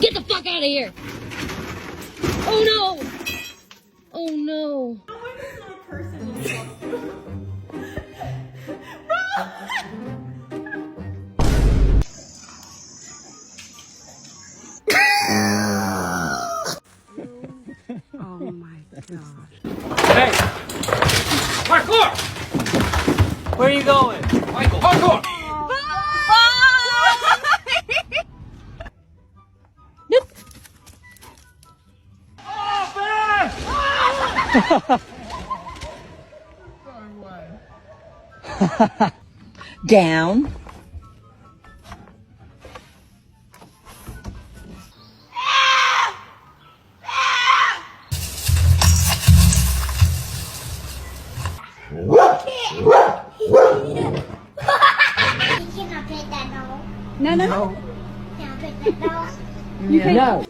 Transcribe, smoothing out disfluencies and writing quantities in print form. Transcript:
Get the fuck out of here! Oh no! Oh no! Oh my gosh. Hey! Parkour! Where are you going? Michael, parkour! Down. You cannot pet that dog. No. Can't pet that dog. No.